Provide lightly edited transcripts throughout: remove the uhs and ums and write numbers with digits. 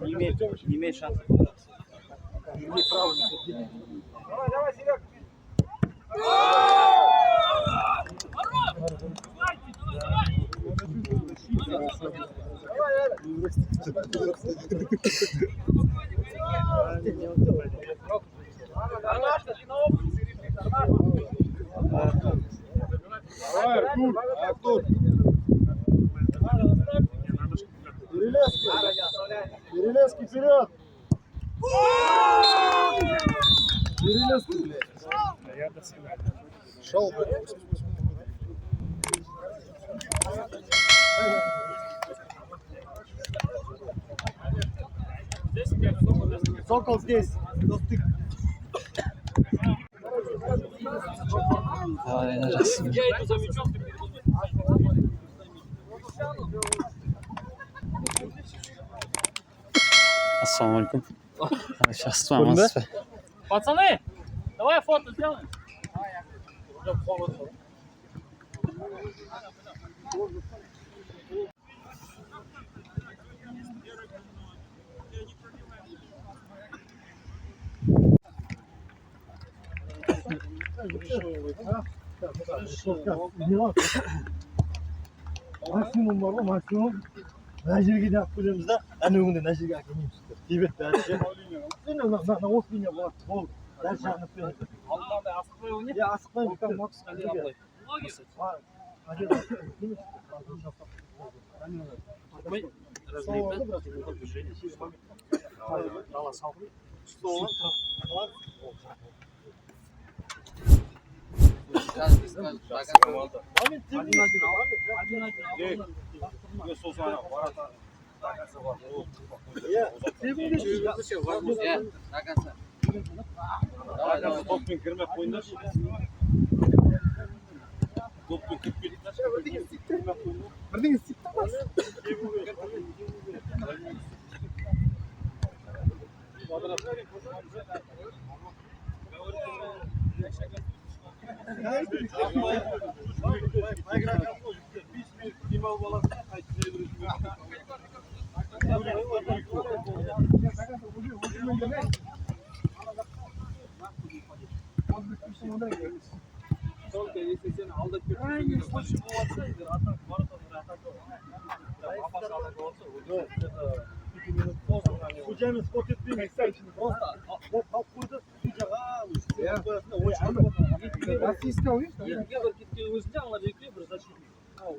Не имеет шансов. Давай, Серег. Артур. Перелезки вперед! Перелезки, блядь. Шел, блядь. Сокол здесь. Достык. Я иду за мячом. Ассаламу алейкум. Сейчас с вами. Пацаны, давай фото сделаем. Максимум var mı? Maksimum. Najir'e de yapıyoruz da. Hani önünde Najir'e akılıyım. Tibet dersi. Senin na olsun ya bu. Ol. Ders anlatıyor. Allah'ım asıklayı oynayıp. Ya asıklayın. Tamam Max. Hadi ablayı. Hadi. Topun kırmak oyunda. Topun kırmak. Birden siktir. Hocamın spot ettiği mesela şimdi просто top burada sıcak ha. Российская oyun. Yerге bir ketкен өзінде ала жеке бір защитник. Ау,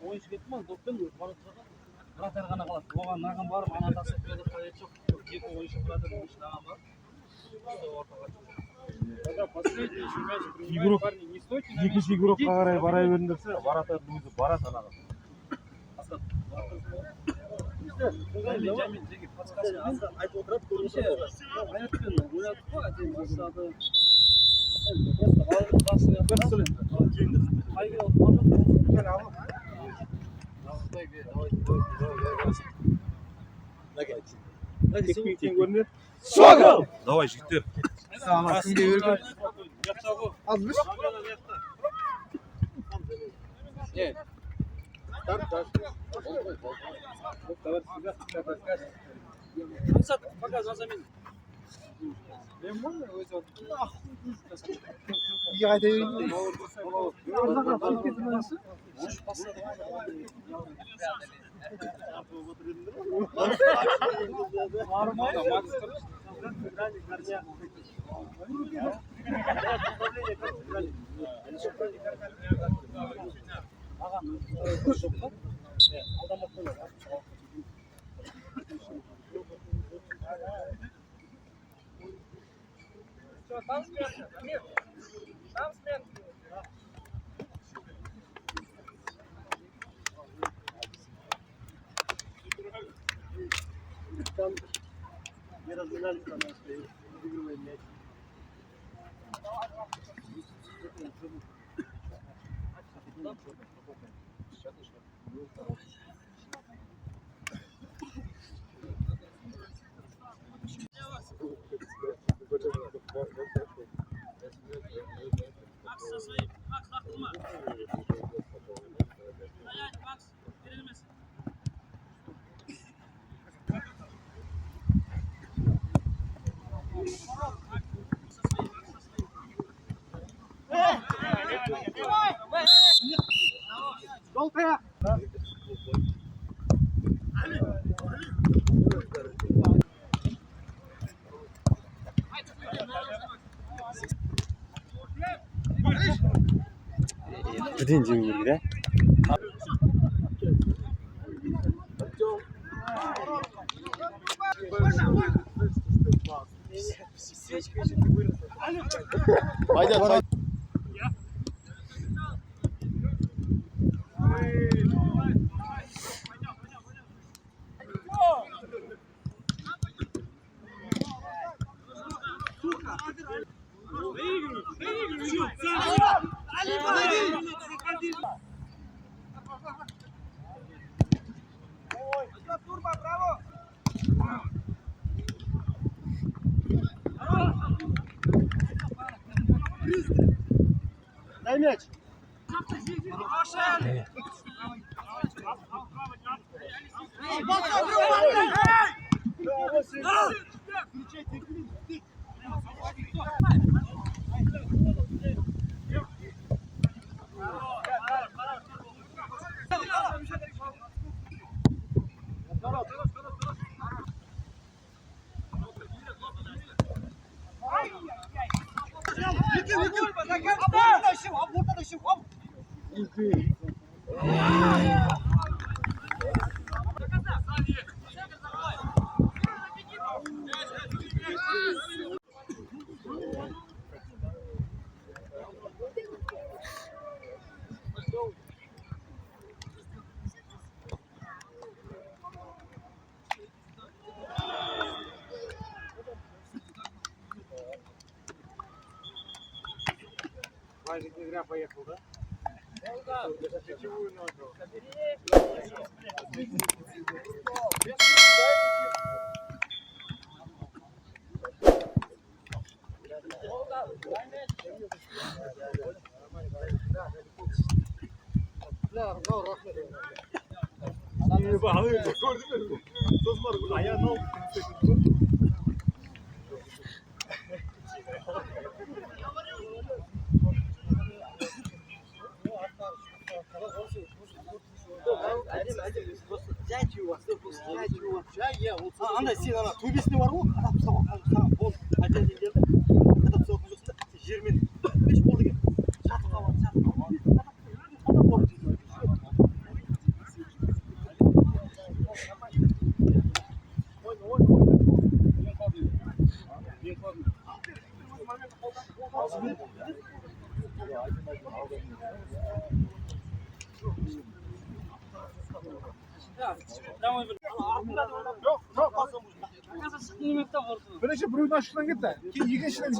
ойыншы кетті ма, доппен барып тұрған. Вратарь ғана қалады. Оған маған барып ана тастап берді, қажет жоқ. Екі ойыншы вратарь ойыншы маған бар. Екінші игрокқа қарай бара беріңдерсе, баратардың өзі барат анаға. Айтып отырады, көрінсе Аятпен ойнадық қой, әдемі бастады. Сокол! Давай, жігіттер. Азбыш? Пока за замену. İyi hadi. Там смерть. Там смерть. Там не разгнали там, выигрываем мяч. Макс со своим. Макс, лақтырма. Стоять, Макс. Берілмесін. бірден жеңу керек, Дай мяч. Игра поехала, да? Андай сен ана төбесіне бар ғой, қадап ұстап ол әден келді. Қадап соққан жоқсың да, жермен беш болды екен. Жатып қалады. Қадап болды. Бірінші біреудің ашықтан кетті. Кейін екіншіден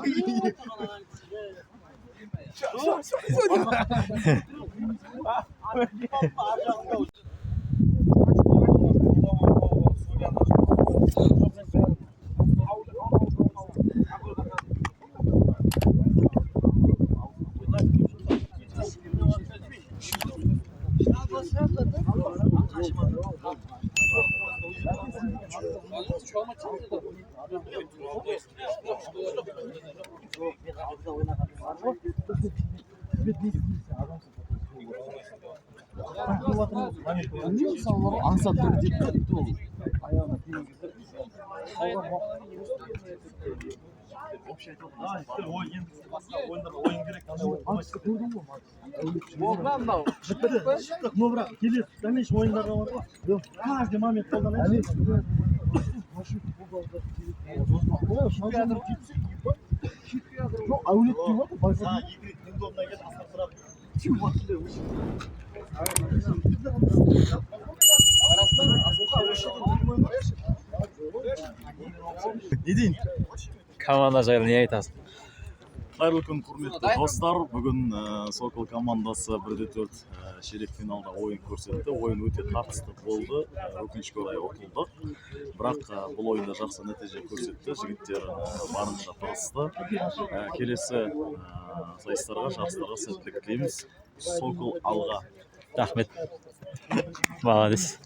аңсап тұр деп ойын керек. Но бірақ келесі дальнейший ойындарға бар ғой. Каждый момент қолданайық. Жоқ, әулет деймін ғой. Екі рет неудобно келді, астап тұрады. не дейін? Команда жайлы не айтасың? Қайырлы күн, құрметті достар. Бүгін Сокол командасы 1-4 ширек финалда ойын көрсетті. Ойын өте тартысты болды. Өкінішке орай ұтылдық. Бірақ бұл ойында жақсы нәтиже көрсетті. Жігіттер барынша тырысты. Келесі сайыстарға, жарыстарға сәттілік тілейміз. Сокол алға. Рахмет. Молодец.